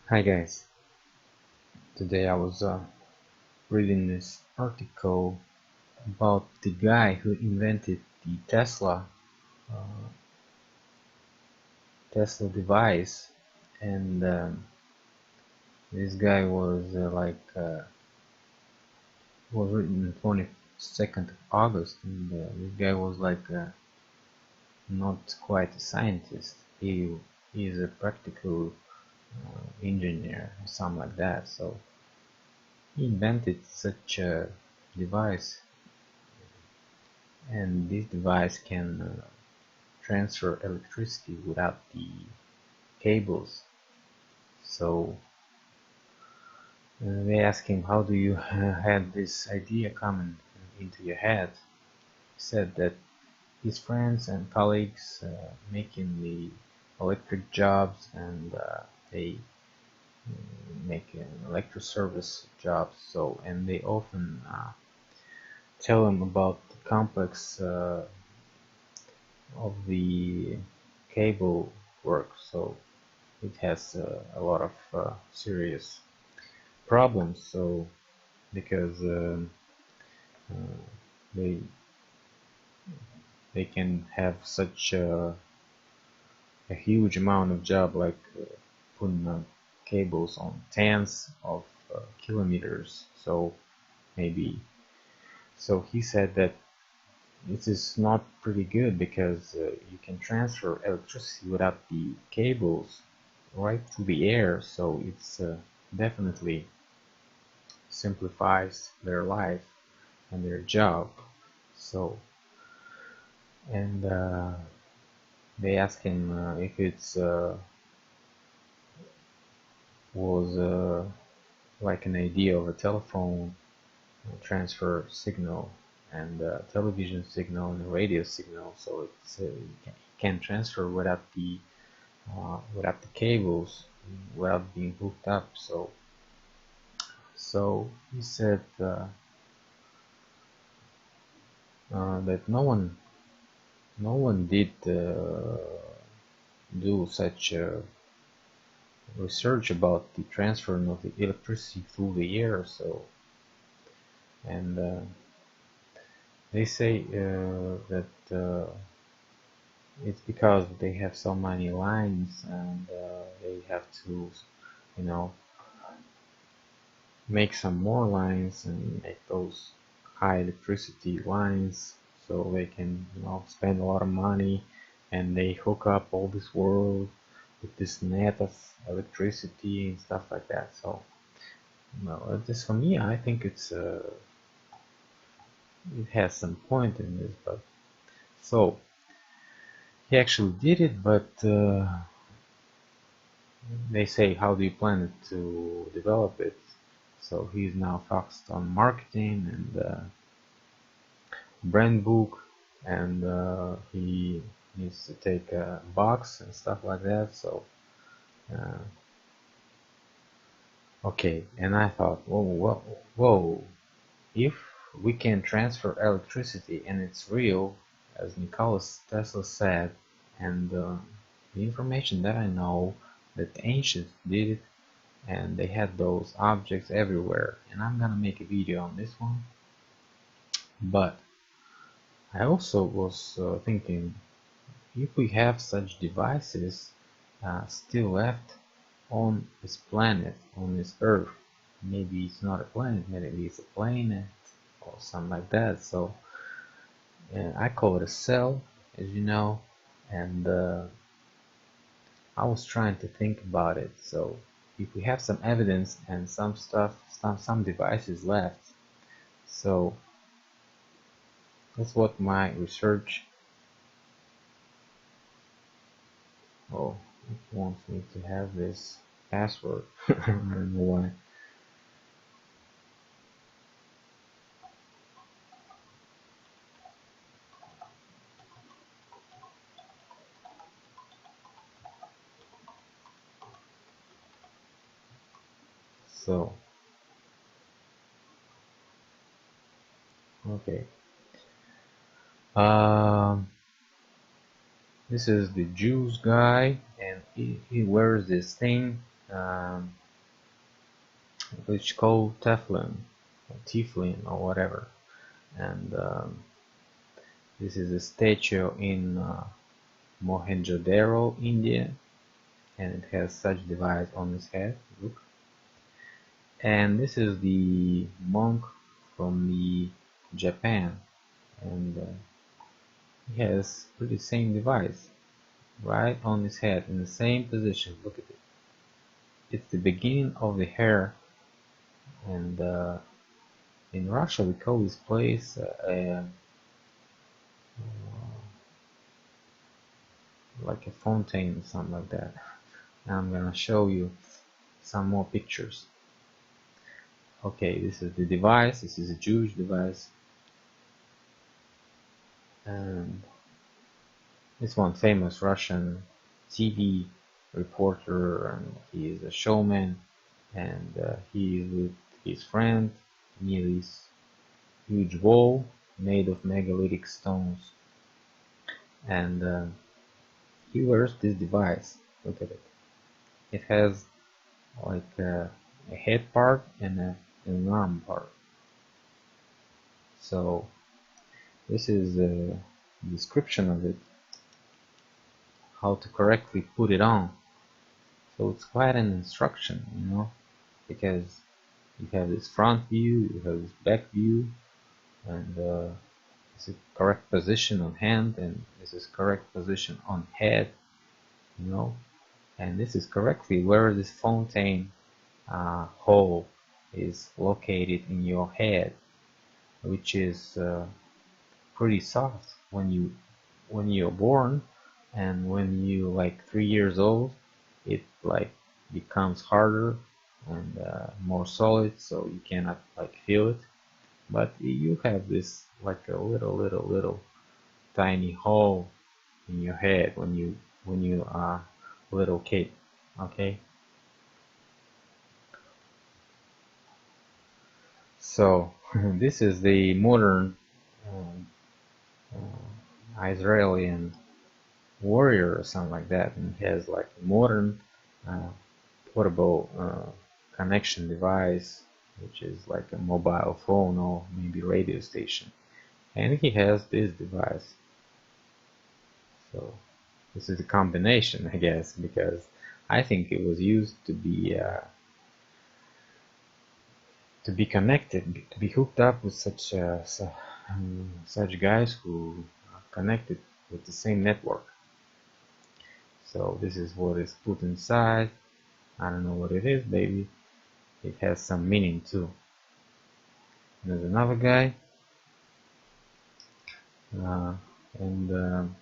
Hi guys, today I was reading this article about the guy who invented the uh, Tesla device, and this guy was written on 22nd of August, and this guy was not quite a scientist. He is a practical engineer or something like that. So he invented such a device, and this device can transfer electricity without the cables. So they asked him, how do you had this idea coming into your head? He said that his friends and colleagues making the electric jobs, and they make electric service jobs. So, and they often tell him about the complex of the cable work. So it has a lot of serious problems. So because uh, they they can have such a huge amount of job, like putting cables on tens of kilometers. So maybe so he said that this is not pretty good because you can transfer electricity without the cables right through the air. So it's definitely simplifies their life and their job. So, and they asked him if it's was like an idea of a telephone transfer signal, and television signal and radio signal. So it's it can transfer without the cables, without being hooked up. So he said that no one did do such research about the transferring of the electricity through the air. So, and they say that it's because they have so many lines, and they have to, you know, make some more lines and make those high electricity lines, so they can, spend a lot of money, and they hook up all this world with this net of electricity and stuff like that. So, well, this for me, I think it has some point in this, but so he actually did it, but they say, how do you plan to develop it? So he's now focused on marketing and brand book, and he needs to take a box and stuff like that. So uh, okay, and I thought, whoa, if we can transfer electricity and it's real, as Nikola Tesla said, and the information that I know, that the ancients did it, and they had those objects everywhere, and I'm gonna make a video on this one. But I also was thinking, if we have such devices still left on this planet, on this Earth, maybe it's not a planet, maybe it's a planet or something like that. So I call it a cell, as you know, and I was trying to think about it. So if we have some evidence and some stuff, some devices left, so that's what my research. Oh, it wants me to have this password. I don't know why. So, okay. Um, this is the Jews guy, and he wears this thing. um, which called Teflon or whatever. And this is a statue in Mohenjo-daro, India, and it has such device on its head. Look. And this is the monk from the Japan, and he has pretty same device right on his head in the same position. Look at it. It's the beginning of the hair, and in Russia we call this place like a fountain or something like that. Now I'm gonna show you some more pictures. Okay, this is the device. This is a Jewish device, and this one famous Russian TV reporter, and he is a showman, and he is with his friend near this huge wall made of megalithic stones, and he wears this device. Look at it. It has like a head part and an arm part. So this is a description of it, how to correctly put it on. So it's quite an instruction, because you have this front view, you have this back view, and this is correct position on hand, and this is correct position on head, and this is correctly where this fountain hole is located in your head, which is pretty soft when you're born, and when you like 3 years old, it like becomes harder and more solid, so you cannot like feel it. But you have this like a little tiny hole in your head when you are a little kid. Okay. So this is the modern Israeli warrior or something like that, and he has like a modern portable connection device, which is like a mobile phone or maybe radio station, and he has this device. So this is a combination, I guess, because I think it was used to be connected, to be hooked up with such guys who are connected with the same network. So this is what is put inside. I don't know what it is, baby. It has some meaning too. There's another guy, and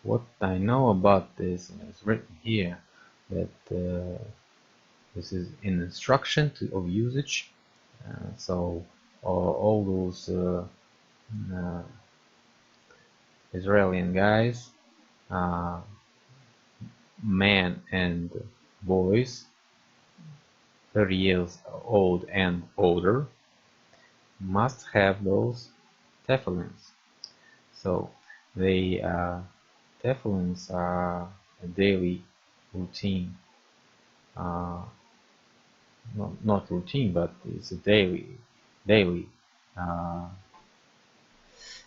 what I know about this is written here, that this is an instruction of usage. So all those Israeli guys, men and boys, 30 years old and older, must have those tefillins. So they tefillins are a daily routine. Not routine, but it's a daily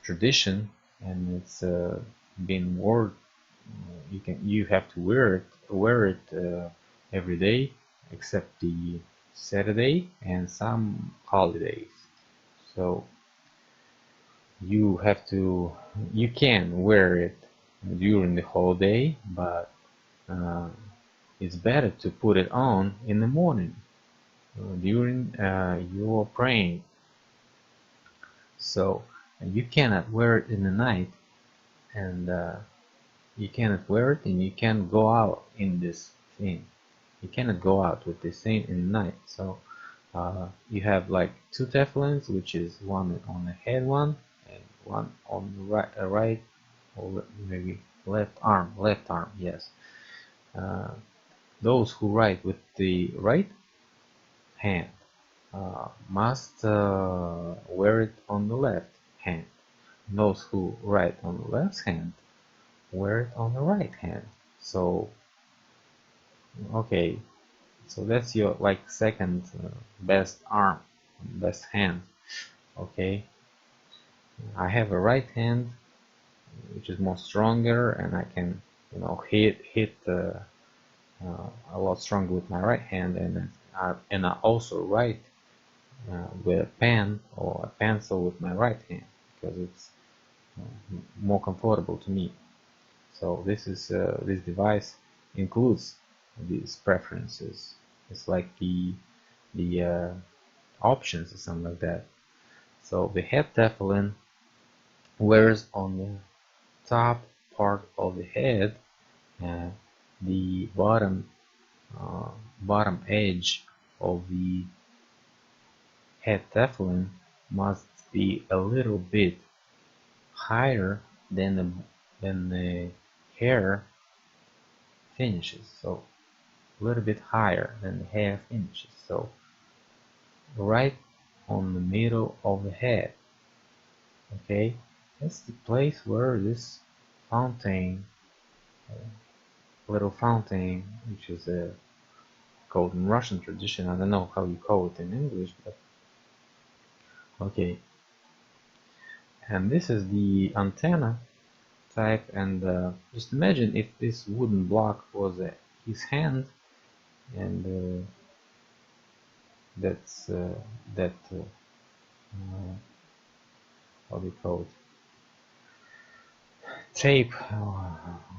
tradition, and it's been worn. You have to wear it every day except the Saturday and some holidays. So you can wear it during the whole day, but it's better to put it on in the morning during your praying. So you cannot wear it in the night, and you cannot wear it, and you can't go out in this thing. You cannot go out with this thing in the night. So you have like two tefillins, which is one on the head one and one on the right or maybe left arm, yes. Those who write with the right hand must wear it on the left hand. Those who write on the left hand wear it on the right hand. So okay, So that's your like second best arm, best hand. Okay, I have a right hand which is more stronger, and I can, you know, hit a lot stronger with my right hand, and I also write with a pen or a pencil with my right hand because it's more comfortable to me. So this device includes these preferences. It's like the options or something like that. So the head tefillin wears on the top part of the head, uh, the bottom edge of the head tefillin must be a little bit higher than the hair finishes. So a little bit higher than the hair finishes. So right on the middle of the head. Okay, that's the place where this fountain, little fountain, which is called in Russian tradition. I don't know how you call it in English, but okay. And this is the antenna type, and just imagine if this wooden block was his hand, and that's that how do you call it, tape,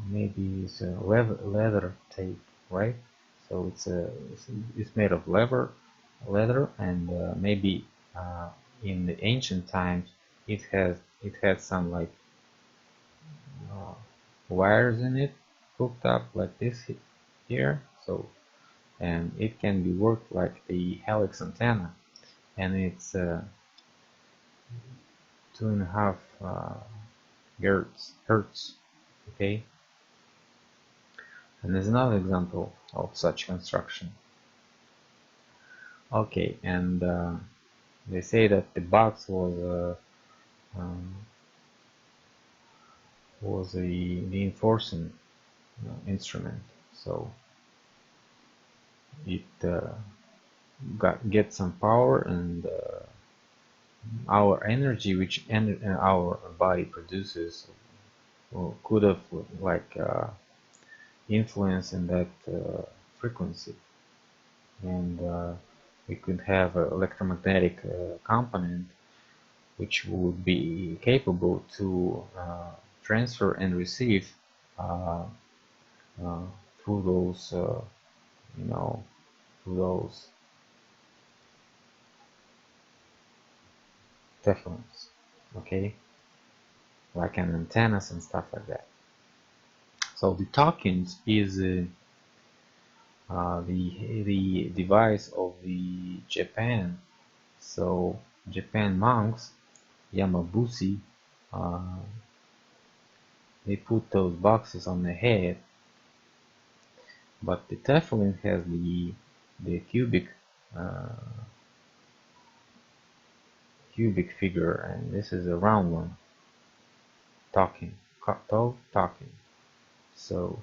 maybe it's a leather tape, right? So it's made of leather, and maybe in the ancient times it had some like uh, wires in it hooked up like this here. So, and it can be worked like the helix antenna, and it's 2.5 hertz. Okay, and there's another example of such construction. Okay, and they say that the box was the enforcing instrument, so it get some power, and our energy which our body produces could have like influence in that frequency, and we could have an electromagnetic component which would be capable to transfer and receive uh, uh, through those you know, through those teflons, okay, like an antennas and stuff like that. So the Tokens is the device of the Japan. So Japan monks, Yamabushi, uh, they put those boxes on the head, but the teflon has the cubic figure, and this is a round one, talking, talking. So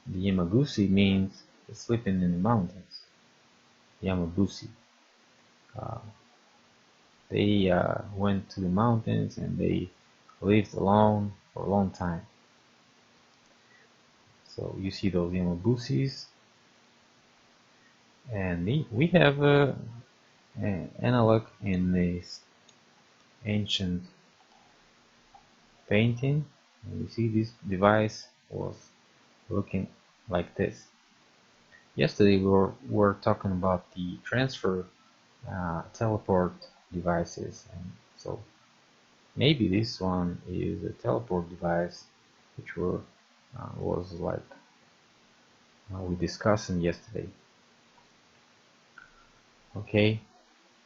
the Yamaguchi means sleeping in the mountains. Yamabushi. Uh, they went to the mountains and they lived alone for a long time. So you see those Yamabushis, and we have an analog in this ancient painting. And you see this device was looking like this. Yesterday we were talking about the transfer teleport devices, and so maybe this one is a teleport device which was like we discussed yesterday. Okay,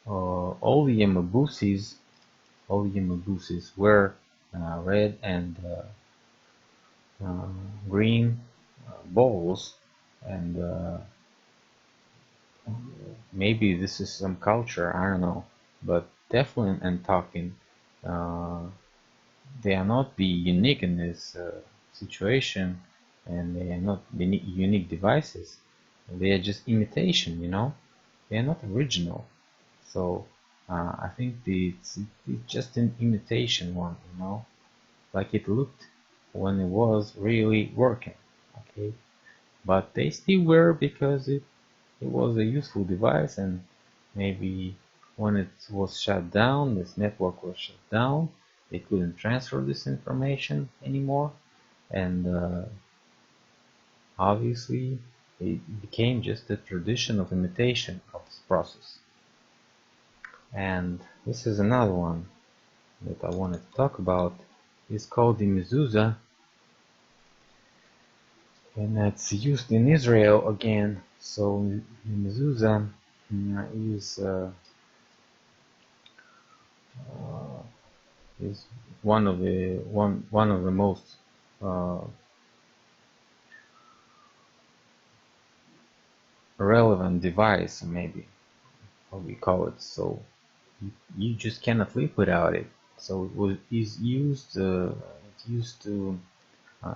all the Yamabushis were red and green balls, and maybe this is some culture, I don't know, but Teflon and Talking, uh, they are not the unique in this situation, and they are not the unique devices. They are just imitation, you know. They are not original. So I think it's just an imitation one, you know, like it looked when it was really working. Okay, but they still were because it was a useful device, and maybe when it was shut down, this network was shut down, they couldn't transfer this information anymore, and obviously it became just a tradition of imitation of this process. And this is another one that I wanted to talk about. It's called the Mezuzah, and it's used in Israel again. So the Mezuzah is one of the most relevant device, maybe how we call it. So you just cannot live without it. So is used it's used to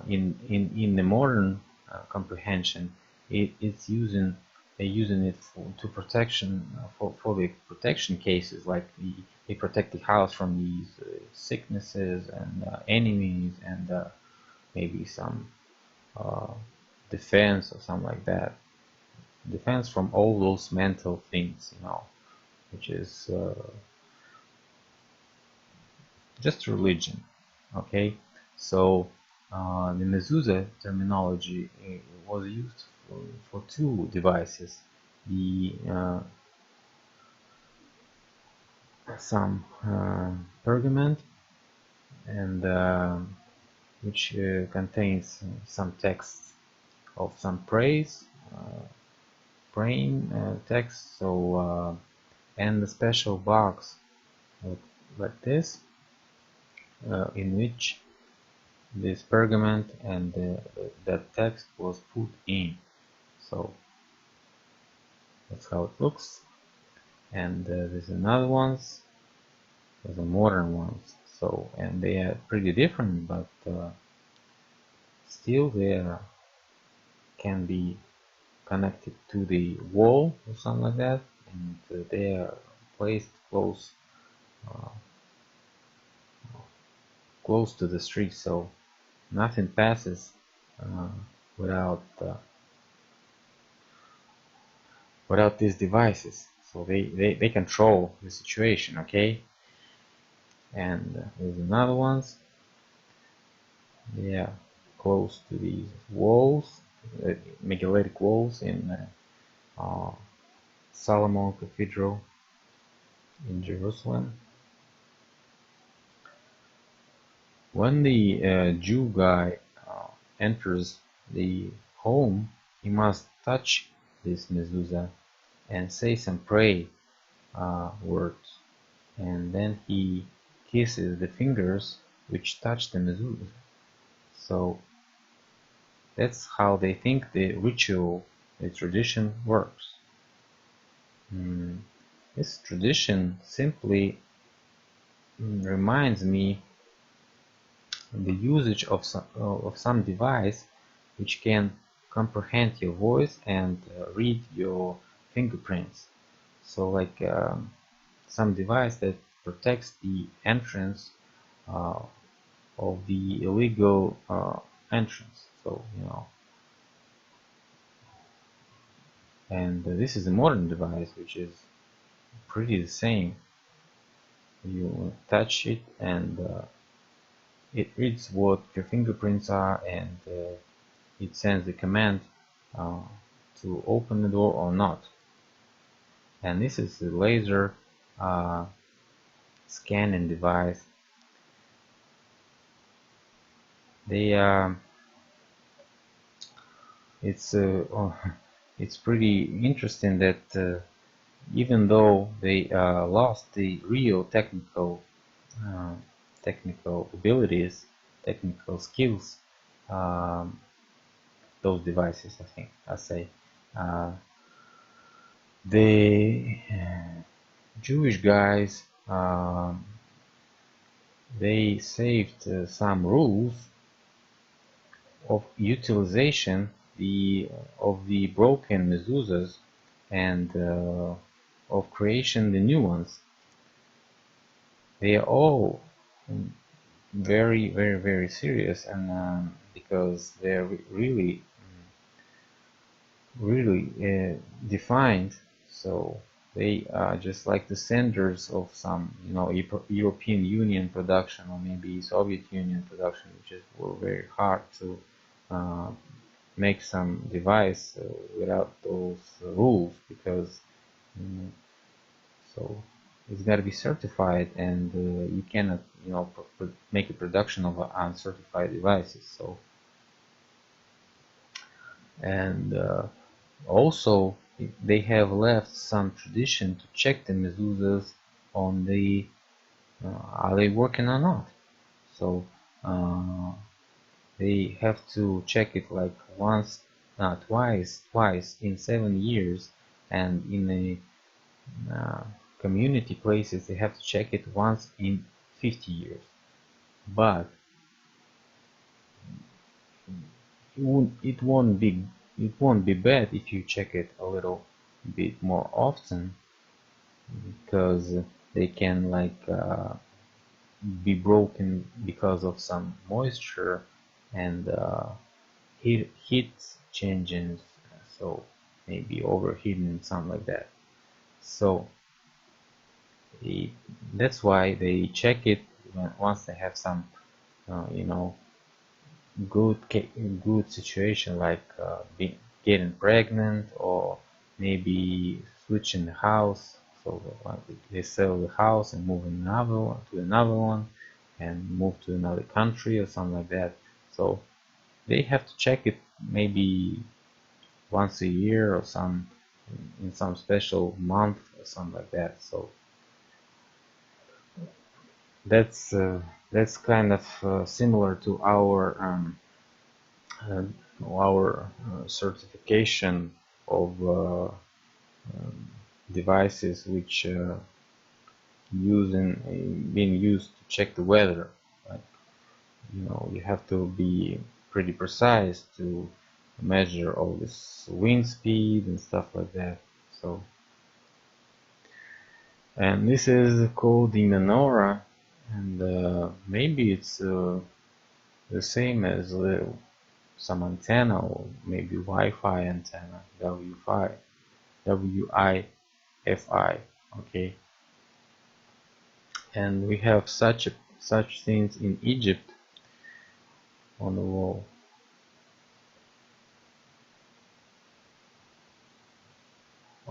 in the modern comprehension. It's using it to protection for the protection cases, like they protect the house from these sicknesses and enemies, and maybe some uh, defense or something like that. Defense from all those mental things, you know, which is just religion. Okay, so the Mezuzah terminology was used for two devices. The some pergament, and which contains some texts of some praying text. So and a special box like this, in which this pergament and that text was put in. So that's how it looks. And there's another ones, there's the modern ones. So, and they are pretty different, but still they can be connected to the wall or something like that, and they are placed close to the street, so nothing passes without these devices. So they control the situation. Okay, and there's another ones, yeah, close to these walls, megalithic walls in Solomon Cathedral in Jerusalem. When the Jew guy enters the home, he must touch this mezuzah and say some pray words, and then he kisses the fingers which touch the mezuzah. So that's how they think the ritual, the tradition works. This tradition simply reminds me the usage of some device which can comprehend your voice and read your fingerprints. So like some device that protects the entrance of the illegal entrance. So, you know, and this is a modern device which is pretty the same. You touch it and it reads what your fingerprints are, and it sends the command to open the door or not. And this is the laser scanning device. It's pretty interesting that even though they lost the real technical abilities, technical skills, those devices, I say, the Jewish guys, they saved some rules of utilization the broken mezuzahs and of creation the new ones. They are all very, very, very serious, and because they're really, really defined. So they are just like the centers of some, European Union production or maybe Soviet Union production, which is were very hard to uh, make some device without those rules, because so it's got to be certified, and you cannot make a production of uncertified devices. So, and also they have left some tradition to check the mezuzahs on the are they working or not. So they have to check it like once, not twice in 7 years, and in a community places they have to check it once in 50 years. But it won't be bad if you check it a little bit more often, because they can like be broken because of some moisture and heat changes, so maybe overheating and something like that. So that's why they check it once they have some good situation, like getting pregnant, or maybe switching the house. So they sell the house and move to another one, and move to another country or something like that. So they have to check it maybe once a year or in some special month or something like that. So that's kind of similar to our certification of devices which being used to check the weather. Like, you have to be pretty precise to measure all this wind speed and stuff like that. So, and this is called the menorah, and maybe it's the same as some antenna, or maybe Wi-Fi antenna, WI-FI, okay. And we have such things in Egypt on the wall.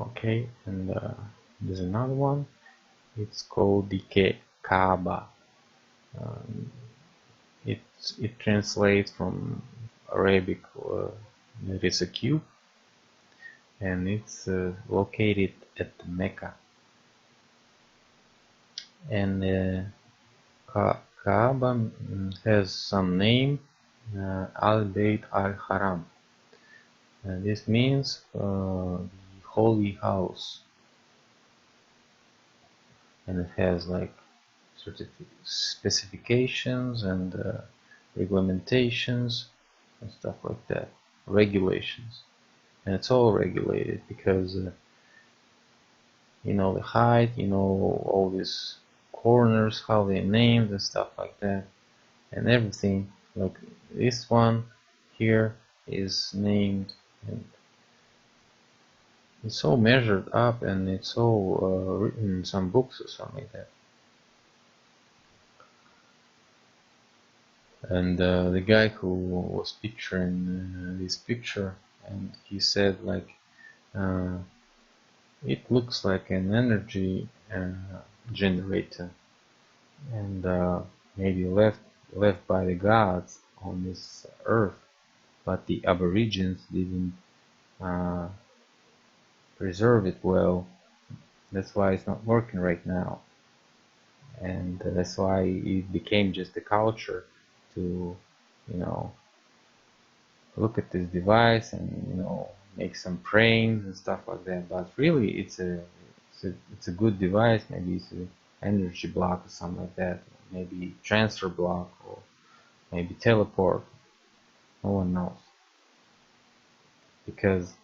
Okay, and there's another one. It's called the Kaaba. It translates from Arabic. It is a cube, and it's located at Mecca. And Kaaba has some name, Al-Bayt al-Haram. This means the holy house, and it has like specifications and regulations and stuff like that, regulations, and it's all regulated because the height, all these corners, how they're named and stuff like that, and everything. Like this one here is named, and it's all measured up, and it's all written in some books or something like that. And the guy who was picturing this picture, and he said like it looks like an energy generator, and maybe left by the gods on this earth, but the Aborigines didn't preserve it well. That's why it's not working right now, and that's why it became just a culture to look at this device and make some prayings and stuff like that. But really it's a good device. Maybe it's an energy block or something like that, maybe transfer block, or maybe teleport, no one knows. because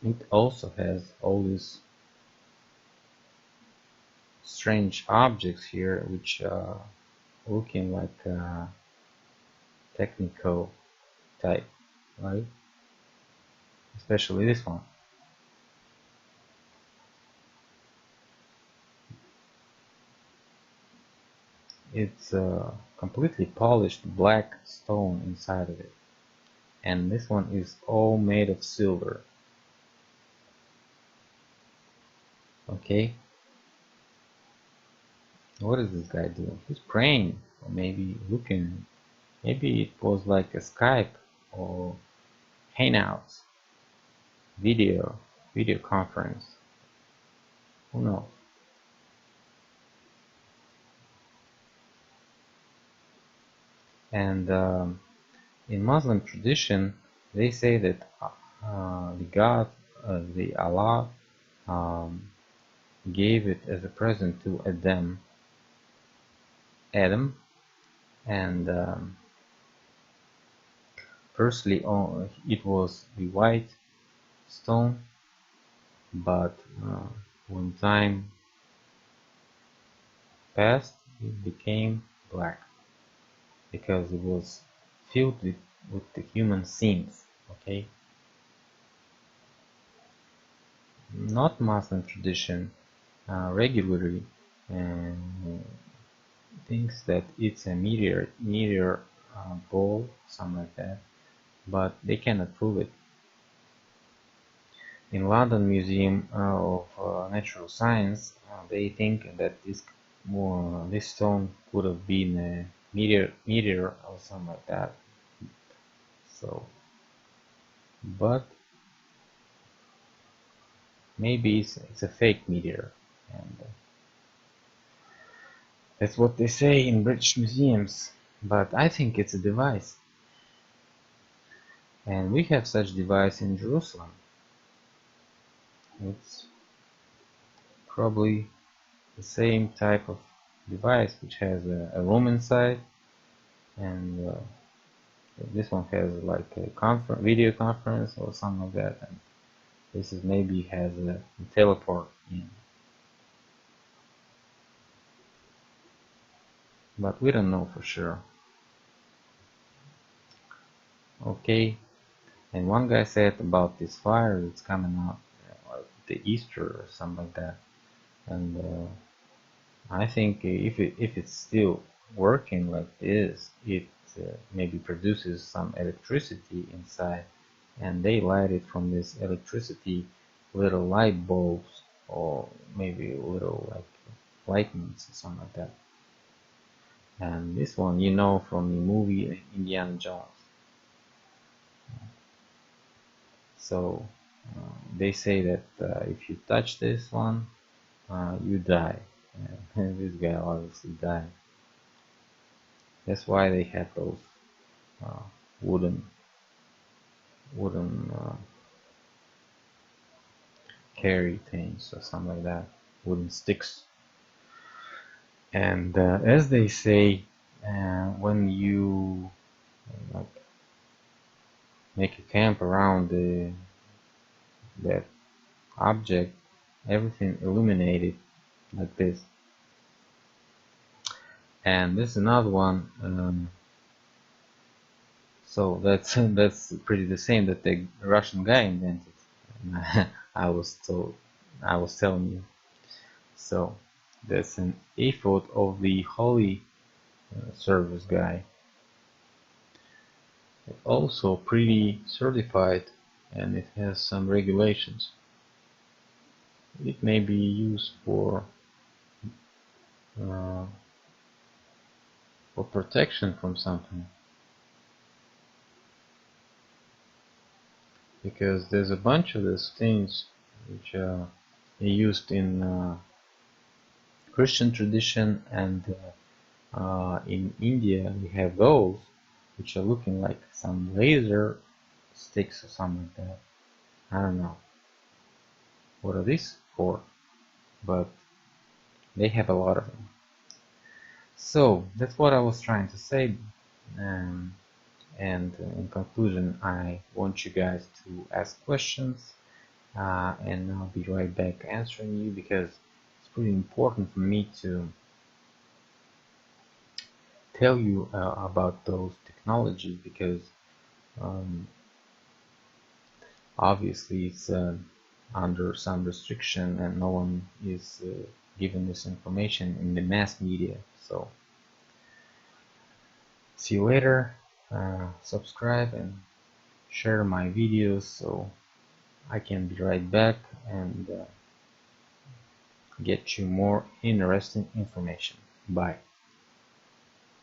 it also has all these strange objects here which are looking like technical type, right? Especially this one. It's completely polished black stone inside of it, and this one is all made of silver. Okay, what is this guy doing? He's praying, or maybe looking. Maybe it was like a Skype or Hangouts video conference. Who knows? And in Muslim tradition, they say that the God, the Allah, gave it as a present to Adam, and firstly, it was the white stone, but when time passed, it became black because it was filled with the human sins. Okay, not Muslim tradition regularly thinks that it's a meteor ball, something like that, but they cannot prove it. In London Museum of Natural Science, they think that this stone could have been a meteor or something like that. So, but maybe it's a fake meteor, and that's what they say in British museums. But I think it's a device, and we have such device in Jerusalem. It's probably the same type of device which has a room inside, and this one has like a video conference or something like that, and this is maybe has a teleport in, but we don't know for sure. Okay, and one guy said about this fire that's coming out, the Easter or something like that, and I think if it's still working like this, it maybe produces some electricity inside, and they light it from this electricity little light bulbs, or maybe little like lightnings or something like that. And this one, you know, from the movie Indiana Jones. So they say that if you touch this one, you die. And this guy obviously died. That's why they had those uh, wooden carry things or something like that, wooden sticks. And as they say, when you like make a camp around that object, everything illuminated like this. And this is another one. So that's pretty the same that the Russian guy invented. I was telling you. So that's an ephod of the holy service guy. It's also pretty certified, and it has some regulations. It may be used for protection from something, because there's a bunch of these things which are used in Christian tradition, and in India we have those which are looking like some laser sticks or something like that. I don't know what are these for, but they have a lot of them. So that's what I was trying to say. And in conclusion, I want you guys to ask questions, and I'll be right back answering you, because it's pretty important for me to tell you about those technologies, because um, obviously it's under some restriction and no one is given this information in the mass media. So see you later. Subscribe and share my videos so I can be right back and get you more interesting information. Bye.